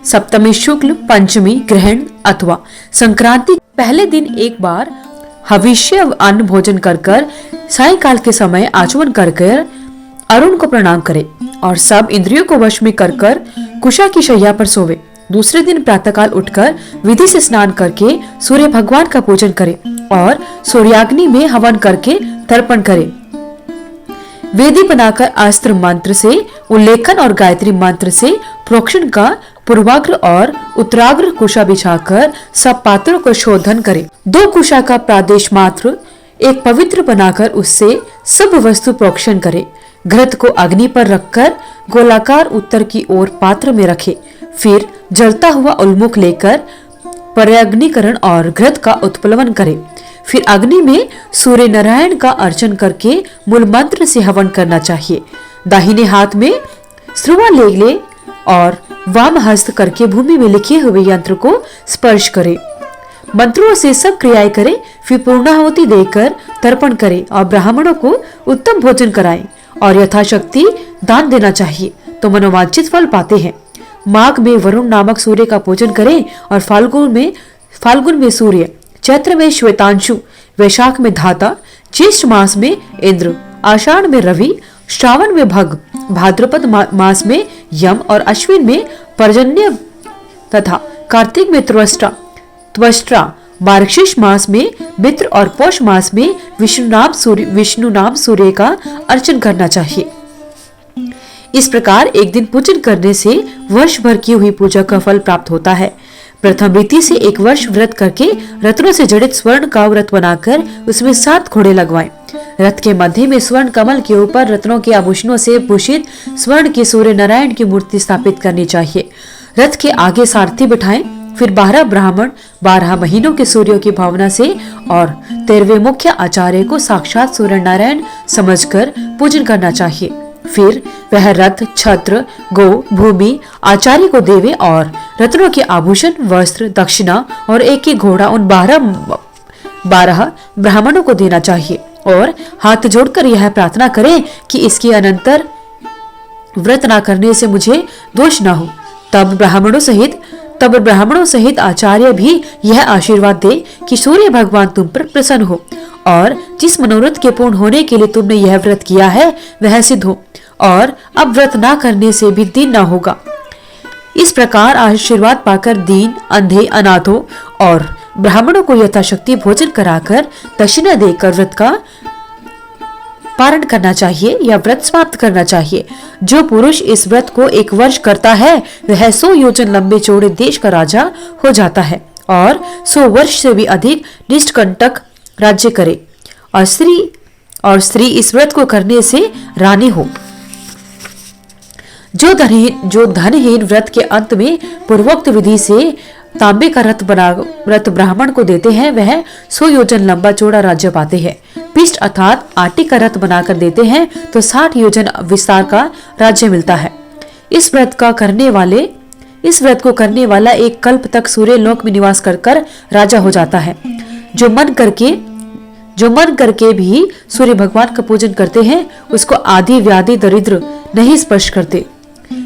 सप्तमी शुक्ल पंचमी ग्रहण अथवा संक्रांति पहले दिन एक बार हविष्य अन्न भोजन कर सायंकाल के समय आचमन कर अरुण को प्रणाम करे और सब इंद्रियों को वश में कर कुशा की शैया पर सोवे। दूसरे दिन प्रातःकाल उठकर विधि से स्नान करके सूर्य भगवान का पूजन करे और सूर्याग्नि में हवन करके तर्पण करे। वेदी बनाकर अस्त्र मंत्र से उल्लेखन और गायत्री मंत्र से प्रोक्षण का पूर्वाग्र और उत्तराग्र कुशा बिछाकर सब पात्रों को शोधन करे। 2 कुशा का प्रादेश मात्र एक पवित्र बनाकर उससे सब वस्तु प्रोक्षण करे। घृत को अग्नि पर रखकर गोलाकार उत्तर की ओर पात्र में रखे। फिर जलता हुआ उल्मुख लेकर पर्याग्निकरण और घृत का उत्प्लवन करे। फिर अग्नि में सूर्य नारायण का अर्चन करके मूल मंत्र से हवन करना चाहिए। दाहिने हाथ में श्रुवा ले और वाम हस्त करके भूमि में लिखे हुए यंत्र को स्पर्श करे। मंत्रों से सब क्रियाएं करे। फिर पूर्णाहुति देकर तर्पण करे और ब्राह्मणों को उत्तम भोजन कराएं और यथाशक्ति दान देना चाहिए तो मनोवांछित फल पाते हैं। माघ में वरुण नामक सूर्य का पूजन करें और फाल्गुन में सूर्य, चैत्र में श्वेतांशु, वैशाख में धाता, ज्येष्ठ मास में इंद्र, आषाढ़ में रवि, श्रावण में भग, भाद्रपद मास में यम और अश्विन में पर्जन्य तथा कार्तिक में त्वष्ट्रा, मार्गशीर्ष मास में मित्र और पौष मास में विष्णु नाम सूर्य का अर्चन करना चाहिए। इस प्रकार एक दिन पूजन करने से वर्ष भर की हुई पूजा का फल प्राप्त होता है। प्रथम रीति से एक वर्ष व्रत करके रत्नों से जड़ित स्वर्ण का व्रत बनाकर उसमें 7 घोड़े लगवाएं। रथ के मध्य में स्वर्ण कमल के ऊपर रत्नों के आभूषणों से भूषित स्वर्ण की सूर्य नारायण की मूर्ति स्थापित करनी चाहिए। रथ के आगे सारथी बिठाएं। फिर 12 ब्राह्मण 12 महीनों के सूर्यों की भावना से और 13वें मुख्य आचार्य को साक्षात सूर्य नारायण समझकर पूजन करना चाहिए। फिर वह रथ, छत्र, गो, भूमि आचार्य को देवे और रत्नों के आभूषण, वस्त्र, दक्षिणा और एक घोड़ा उन 12 ब्राह्मणों को देना चाहिए और हाथ जोड़कर यह प्रार्थना करें कि इसके अनंतर व्रत न करने से मुझे दोष न हो। तब ब्राह्मणों सहित आचार्य भी यह आशीर्वाद दे कि सूर्य भगवान तुम पर प्रसन्न हो और जिस मनोरथ के पूर्ण होने के लिए तुमने यह व्रत किया है वह सिद्ध हो और अब व्रत ना करने से भी दीन न होगा। इस प्रकार आशीर्वाद पाकर दीन, अंधे, अनाथों और ब्राह्मणों को यथाशक्ति भोजन कराकर दक्षिणा देकर व्रत का पारण करना चाहिए या व्रत समाप्त करना चाहिए। जो पुरुष इस व्रत को 1 वर्ष करता है वह 100 योजन लंबे चौड़े देश का राजा हो जाता है और 100 वर्ष से भी अधिक निष्कंटक राज्य करे और स्त्री इस व्रत को करने से रानी हो। जो धनहीन व्रत के अंत में पूर्वोक्त विधि से तांबे का रथ ब्राह्मण को देते हैं वह 100 योजन लंबा चौड़ा राज्य पाते हैं। पिष्ट अर्थात आटे का रथ बनाकर देते हैं तो 60 योजन विस्तार का राज्य मिलता है। इस व्रत को करने वाला 1 कल्प तक सूर्य लोक में निवास कर राजा हो जाता है। जो मन करके भी सूर्य भगवान का पूजन करते हैं उसको आदि व्याधि दरिद्र नहीं स्पर्श करते।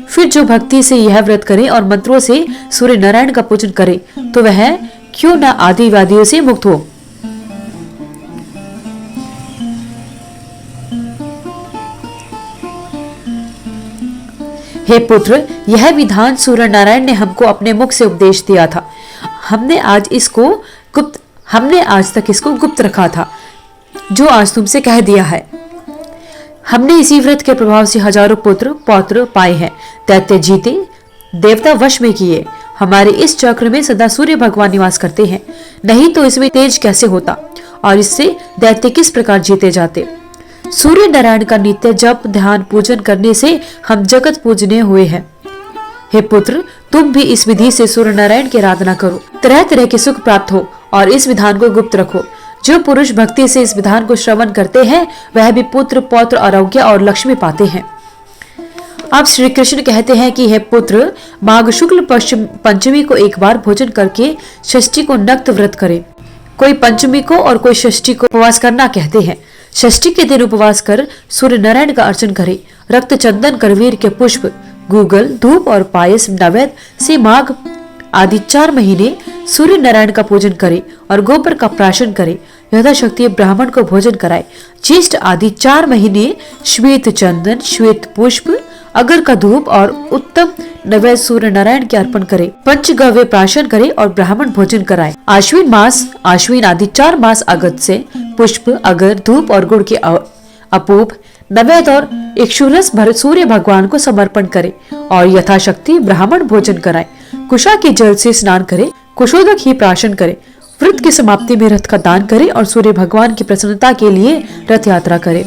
फिर जो भक्ति से यह व्रत करे और मंत्रों से सूर्य नारायण का पूजन करे तो वह क्यों न आदि व्याधियों से मुक्त हो। हे पुत्र, यह विधान सूर्य नारायण ने हमको अपने मुख से उपदेश दिया था। हमने आज तक इसको गुप्त रखा था जो आज तुमसे कह दिया है। हमने इसी व्रत के प्रभाव से हजारों पुत्र पौत्र पाए हैं। दैत्य जीते, देवता वश में किए। हमारे इस चक्र में सदा सूर्य भगवान निवास करते हैं, नहीं तो इसमें तेज कैसे होता और इससे दैत्य किस प्रकार जीते जाते। सूर्य नारायण का नित्य जप ध्यान पूजन करने से हम जगत पूजनीय हुए हैं। हे पुत्र, तुम भी इस विधि से सूर्य नारायण की आराधना करो, तरह तरह के सुख प्राप्त हो और इस विधान को गुप्त रखो। जो पुरुष भक्ति से इस विधान को श्रवण करते हैं वह भी पुत्र पौत्र आरोग्य और लक्ष्मी पाते हैं। अब श्री कृष्ण कहते हैं कि हे पुत्र, माघ शुक्ल पंचमी को 1 बार भोजन करके षष्ठी को नक्त व्रत करे। कोई पंचमी को और कोई षष्ठी को उपवास करना कहते हैं। षष्ठी के दिन उपवास कर सूर्य नारायण का अर्चन करे। रक्त चंदन करवीर के पुष्प गूगल, धूप और पायस नैवेद्य से माघ आदि 4 महीने सूर्य नारायण का पूजन करे और गोबर का प्राशन करे, यथाशक्ति ब्राह्मण को भोजन कराए। ज्येष्ठ आदि 4 महीने श्वेत चंदन, श्वेत पुष्प, अगर का धूप और उत्तम नैवेद्य सूर्य नारायण के अर्पण करे, पंचगव्य प्राशन करे और ब्राह्मण भोजन कराए। आश्विन मास, आश्विन आदि 4 मास अगस्त से पुष्प, अगर, धूप और गुड़ के अपूप नैवेद्य और इक्षुरस भर सूर्य भगवान को समर्पण करे और यथाशक्ति ब्राह्मण भोजन कराए। कुशा के जल से स्नान करे, कुशोदक ही प्राशन करे, व्रत की समाप्ति में रथ का दान करे और सूर्य भगवान की प्रसन्नता के लिए रथ यात्रा करे।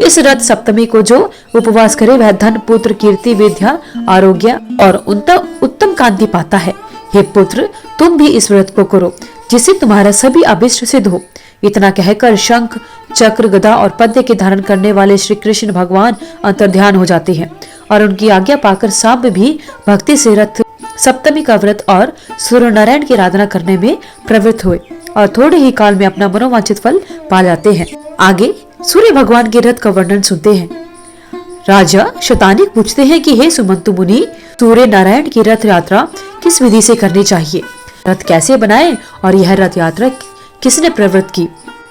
इस रथ सप्तमी को जो उपवास करे वह धन, पुत्र, कीर्ति, विद्या, आरोग्य और उत्तम कांति पाता है। हे पुत्र, तुम भी इस व्रत को करो जिससे तुम्हारा सभी अभिष्ट सिद्ध हो। इतना कहकर शंख, चक्र, गदा और पद्य के धारण करने वाले श्री कृष्ण भगवान अंतर्ध्यान हो जाते हैं और उनकी आज्ञा पाकर सांब भी भक्ति से रथ सप्तमी का व्रत और सूर्य नारायण की आराधना करने में प्रवृत्त हुए और थोड़े ही काल में अपना मनोवांछित फल पा जाते हैं। आगे सूर्य भगवान के रथ का वर्णन सुनते हैं। राजा शतानिक पूछते हैं कि हे सुमंतु मुनि, सूर्य नारायण की रथ यात्रा किस विधि से करनी चाहिए, रथ कैसे बनाए और यह रथ यात्रा किसने प्रवृत्त की,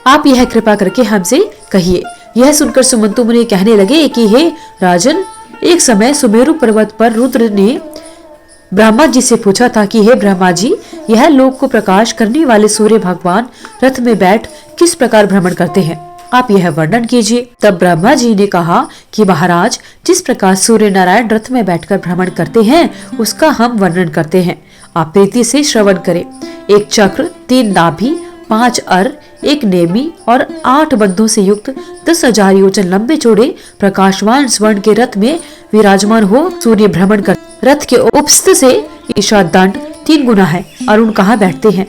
आप यह कृपा करके हमसे कहिए। यह सुनकर सुमंतु मुनि कहने लगे कि हे राजन, एक समय सुमेरु पर्वत पर रुद्र ने ब्रह्मा जी से पूछा था कि हे ब्रह्मा जी, यह लोक को प्रकाश करने वाले सूर्य भगवान रथ में बैठ किस प्रकार भ्रमण करते हैं, आप यह वर्णन कीजिए। तब ब्रह्मा जी ने कहा कि महाराज, जिस प्रकार सूर्य नारायण रथ में बैठकर भ्रमण करते हैं उसका हम वर्णन करते हैं, आप प्रीति से श्रवण करें। एक चक्र, 3 नाभि, 5 अर, 1 नेमी और 8 बंधों से युक्त 10,000 योजन लंबे चौड़े प्रकाशवान स्वर्ण के रथ में विराजमान हो सूर्य भ्रमण कर। रथ के उपस्थ से ईशा दंड 3 गुना है। अरुण कहाँ बैठते हैं।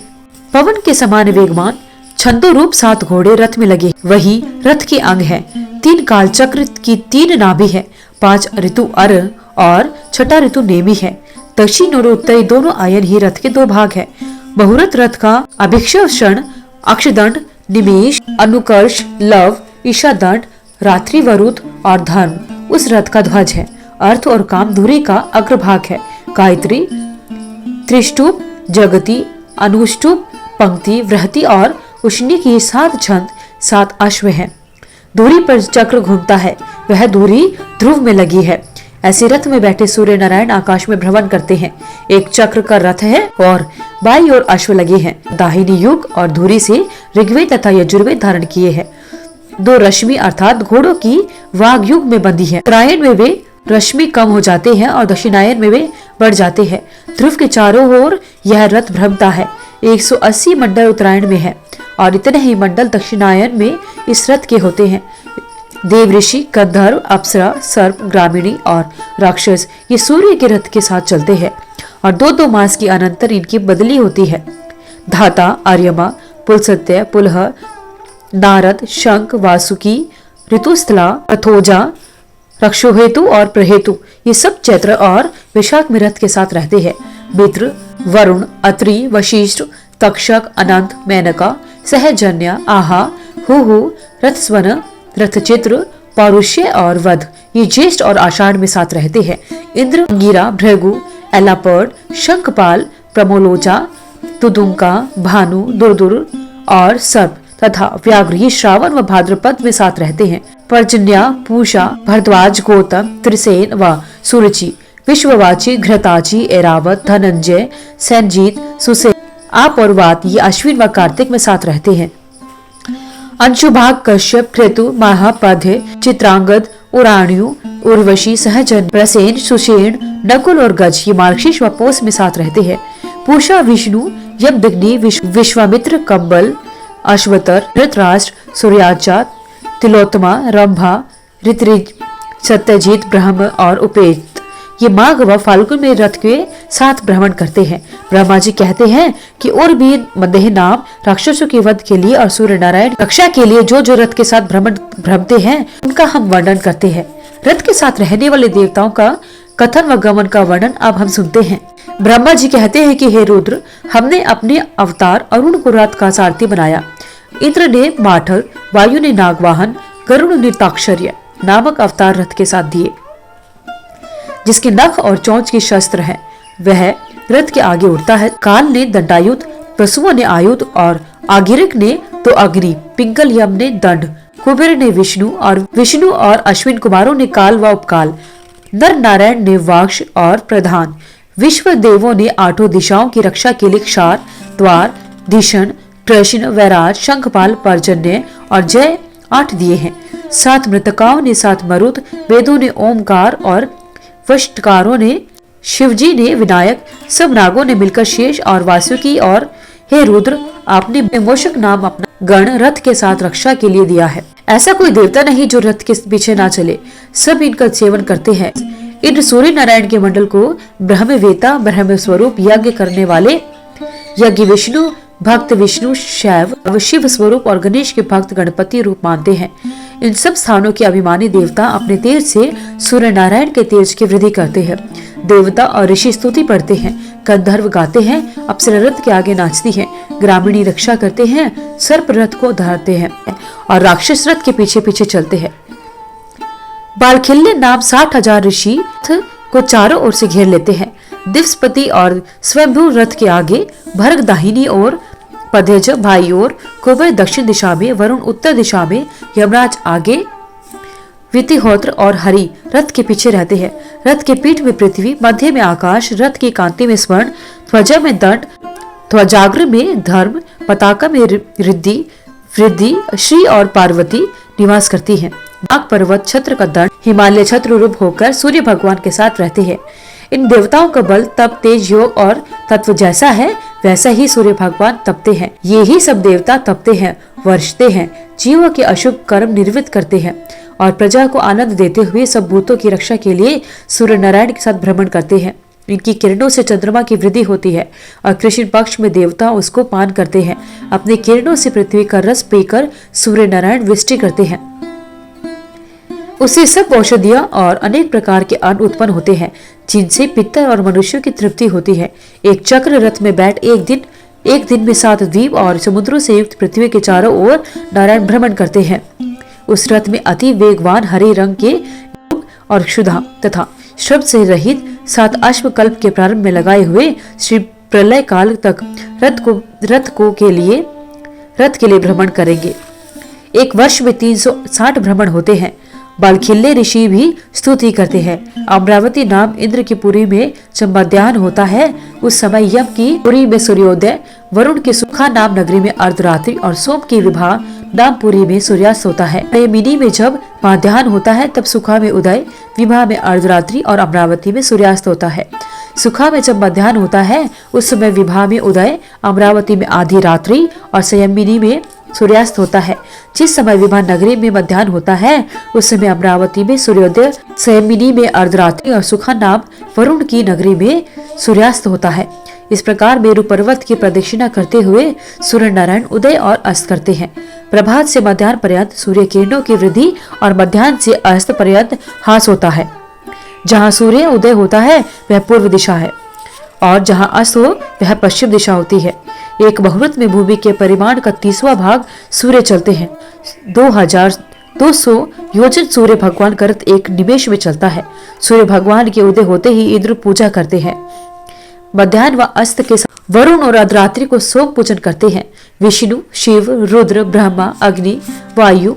पवन के समान वेगवान छंदो रूप 7 घोड़े रथ में लगे, वही रथ के अंग है। 3 काल चक्र की 3 नाभि है, 5 ऋतु अर और 6ठा ऋतु नेमी है। दक्षिण और उत्तरी दोनों आयन ही रथ के 2 भाग है। बहुरथ रथ का अभिक्षण, अक्षदंड, निमेश, अनुकर्ष, लव, ईशादंड, रात्रि वरुद और धर्म उस रथ का ध्वज है। अर्थ और काम धुरी का अग्रभाग है। गायत्री, त्रिष्टुप, जगति, अनुष्टुप, पंक्ति, वृहति और उष्णी की 7 छंद, 7 अश्व है। धुरी पर चक्र घूमता है, वह धुरी ध्रुव में लगी है। ऐसे रथ में बैठे सूर्य नारायण आकाश में भ्रमण करते हैं। एक चक्र का रथ है और बाई ओर अश्व लगे हैं। दाहिनी युग और धुरी से ऋग्वेद तथा यजुर्वेद धारण किए हैं। 2 रश्मि अर्थात घोड़ों की वाग युग में बंधी है। उत्तरायण में वे रश्मि कम हो जाते हैं और दक्षिणायन में वे बढ़ जाते हैं। ध्रुव के चारों ओर यह रथ भ्रमता है। 180 मंडल उत्तरायण में है और इतने ही मंडल दक्षिणायन में इस रथ के होते हैं। देव ऋषि, गंधर्व, अप्सरा, सर्प, ग्रामीणी और राक्षस ये सूर्य के रथ के साथ चलते हैं और 2-2 मास की अनंतर इनकी बदली होती है। धाता, आर्यमा, पुलसत्य, पुलह, नारद, शंख, वासुकी, ऋतुस्थला, रथोजा, रक्षोहेतु और प्रहेतु ये सब चैत्र और विशाख में रथ के साथ रहते हैं। मित्र, वरुण, अत्रि, वशिष्ठ, तक्षक, अनंत, मेनका, सहजन्या, आहा, हुहु, रथस्वन, रथचित्र, पौरुष्य और वध ये ज्येष्ठ और आषाढ़ में साथ रहते हैं। इंद्र, अंगिरा, भृगु, एलापर्ड, शंखपाल, प्रमोलोचा, तुदुंका, भानु, दुर्दुर और सर्प तथा व्याघ्र ये श्रावण व भाद्रपद में साथ रहते हैं। पर्जन्या, पूषा, भरद्वाज, गौतम, त्रिसेन व सुरुचि, विश्ववाची, घृताची, एरावत, धनंजय, सैनजीत, सुसेन, आप और वात ये अश्विन व कार्तिक में साथ रहते हैं। अंशुभाग, कश्यप, कृतु, महापध्य, चित्रांगद, उराण्यु, उर्वशी, सहजन, प्रसेन, सुषेण, नकुल और गज ये मार्गशीर्ष व पोष में साथ रहते हैं। पूषा, विष्णु, यमदग्नि, विश्वामित्र, कंबल, अश्वतर, धृतराष्ट्र, सूर्याचा, तिलोत्तमा, रंभा, ऋत्विज, सत्यजीत, ब्रह्म और उपेत ये माघ व फाल्गुन में रथ के साथ भ्रमण करते हैं। ब्रह्मा जी कहते हैं कि और भी मदेह नाम राक्षसों के वध के लिए और सूर्य नारायण रक्षा के लिए जो रथ के साथ भ्रमते हैं उनका हम वर्णन करते हैं। रथ के साथ रहने वाले देवताओं का कथन व गमन का वर्णन अब हम सुनते हैं। ब्रह्मा जी कहते हैं कि हे रुद्र, हमने अपने अवतार अरुण को रथ का सारथी बनाया। इंद्र ने माठर, वायु ने नागवाहन, गरुड़ ने ताक्षर्य नामक अवतार रथ के साथ दिए। जिसके नख और चोंच के शस्त्र हैं, वह रथ के आगे उड़ता है। काल ने दंडायुध, पशुओं ने आयुध और आगिरिक ने तो अग्नि, पिंगल यम ने दंड, कुबेर ने विष्णु और अश्विन कुमारों ने काल व उपकाल, नर नारायण ने वाक्ष और प्रधान, विश्व देवों ने आठों दिशाओं की रक्षा के लिए क्षार, द्वार, धिषण, कृष्ण, वैराज, शंखपाल, पर्जन्य और जय 8 दिए हैं। 7 मृतकाओं ने 7 मरुत, वेदों ने ओमकार और वष्टकारों ने शिवजी ने विनायक, सब नागों ने मिलकर शेष और वासुकी और हे रुद्र आपने मोषक नाम अपना गण रथ के साथ रक्षा के लिए दिया है। ऐसा कोई देवता नहीं जो रथ के पीछे ना चले, सब इनका सेवन करते हैं। इंद्र सूर्य नारायण के मंडल को ब्रह्मवेता, ब्रह्म स्वरूप, यज्ञ करने वाले यज्ञ विष्णु, भक्त विष्णु शैव शिव स्वरूप और गणेश के भक्त गणपति रूप मानते हैं। इन सब स्थानों के अभिमानी देवता अपने तेज से सूर्य नारायण के तेज की वृद्धि करते हैं। देवता और ऋषि स्तुति पढ़ते हैं, गंधर्व गाते हैं, अप्सरा रथ के आगे नाचती हैं, ग्रामीणी रक्षा करते हैं, सर्प रथ को धारते हैं और राक्षस रथ के पीछे पीछे चलते हैं। बालखिल्य नाम 60,000 ऋषि को चारों ओर से घेर लेते हैं। दिवसपति और स्वयंभू रथ के आगे, भर्ग दाहिनी ओर, पदेज बाई ओर, कुबेर दक्षिण दिशा में, वरुण उत्तर दिशा में, यमराज आगे, वितिहोत्र और हरि रथ के पीछे रहते हैं। रथ के पीठ में पृथ्वी, मध्य में आकाश, रथ की कांति में स्वर्ण, ध्वजा में दंड, ध्वजाग्र में धर्म, पताका में रिद्धि, श्री और पार्वती निवास करती हैं। नाग पर्वत छत्र का दंड, हिमालय छत्र रूप होकर सूर्य भगवान के साथ रहते हैं। इन देवताओं का बल, तप, तेज, योग और तत्व जैसा है वैसा ही सूर्य भगवान तपते हैं। ये ही सब देवता तपते हैं, वर्षते हैं, जीवों के अशुभ कर्म निर्वृत्त करते हैं और प्रजा को आनंद देते हुए सब भूतों की रक्षा के लिए सूर्य नारायण के साथ भ्रमण करते हैं। इनकी किरणों से चंद्रमा की वृद्धि होती है और कृष्ण पक्ष में देवता उसको पान करते हैं। अपने किरणों से पृथ्वी का रस पीकर सूर्य नारायण वृष्टि करते हैं। उससे सब औषधियां और अनेक प्रकार के अन्न उत्पन्न होते हैं, जिनसे पितर और मनुष्यों की तृप्ति होती है। एक चक्र रथ में बैठ एक दिन में 7 द्वीप और समुद्रों से युक्त पृथ्वी के चारों ओर नारायण भ्रमण करते हैं। उस रथ में अति वेगवान हरे रंग के और क्षुधा तथा शब्द से रहित 7 अश्व कल्प के प्रारंभ में लगाए हुए श्री प्रलय काल तक रथ के लिए भ्रमण करेंगे। एक वर्ष में 360 भ्रमण होते हैं। बालखिल्य ऋषि भी स्तुति करते हैं। अमरावती नाम इंद्र की पुरी में जब मध्याह्न होता है, उस समय यम की पुरी में सूर्योदय, वरुण की सुखा नाम नगरी में अर्धरात्रि और सोम की विभा नाम पुरी में सूर्यास्त होता है। मिनी में जब मध्याह्न होता है तब सुखा में उदय, विभा में अर्धरात्रि और अमरावती में सूर्यास्त होता है। सुखा में जब मध्याह्न होता है उस समय विभा में उदय, अमरावती में आधी रात्रि और संयमिनी में सूर्यास्त होता है। जिस समय विभा नगरी में मध्याह्न होता है उस समय अमरावती में सूर्योदय, संयमिनी में अर्धरात्रि और सुखा नाम वरुण की नगरी में सूर्यास्त होता है। इस प्रकार मेरु पर्वत की प्रदक्षिणा करते हुए सूर्य नारायण उदय और अस्त करते हैं। प्रभात से मध्याह्न पर्यंत सूर्य किरणों की वृद्धि और मध्याह्न से अस्त पर्यंत हास होता है। जहाँ सूर्य उदय होता है वह पूर्व दिशा है और जहाँ अस्त हो वह पश्चिम दिशा होती है। एक मुहूर्त में भूमि के परिमाण का 30वां भाग सूर्य चलते हैं। 2200 योजन सूर्य भगवान का रथ एक निमेष में चलता है। सूर्य भगवान के उदय होते ही इंद्र पूजा करते हैं। मध्याह्न व अस्त के साथ वरुण और अर्धरात्रि को सोम पूजन करते हैं। विष्णु, शिव, रुद्र, ब्रह्मा, अग्नि, वायु,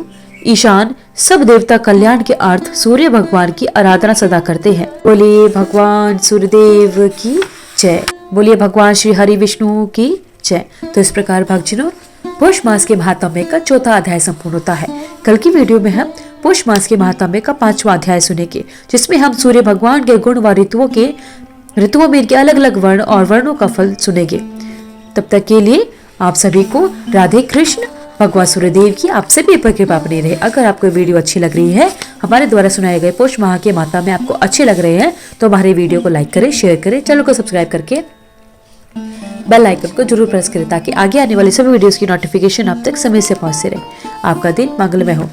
ईशान सब देवता कल्याण के अर्थ सूर्य भगवान की आराधना सदा करते हैं। बोलिए भगवान सूर्यदेव की जय। बोलिए भगवान श्री हरि विष्णु की जय। तो इस प्रकार भक्तजनों पौष मास के महात्म्य का 4था अध्याय संपूर्ण होता है। कल की वीडियो में हम पौष मास के महात्म्य का 5वां अध्याय सुनेंगे, जिसमें हम सूर्य भगवान के गुण व ऋतुओं में इनके अलग अलग वर्ण और वर्णों का फल सुनेंगे। तब तक के लिए आप सभी को राधे कृष्ण। भगवान सूर्यदेव की आप सभी पर कृपा बनी रहे। अगर आपको वीडियो अच्छी लग रही है, हमारे द्वारा सुनाए गए पौष माह के महात्म्य आपको अच्छे लग रहे हैं, तो हमारे वीडियो को लाइक करें, शेयर करें, चैनल को सब्सक्राइब करके बेल आइकन को जरूर प्रेस करें ताकि आगे आने वाली सभी वीडियोस की नोटिफिकेशन आप तक समय से पहुंचते रहे। आपका दिन मंगलमय हो।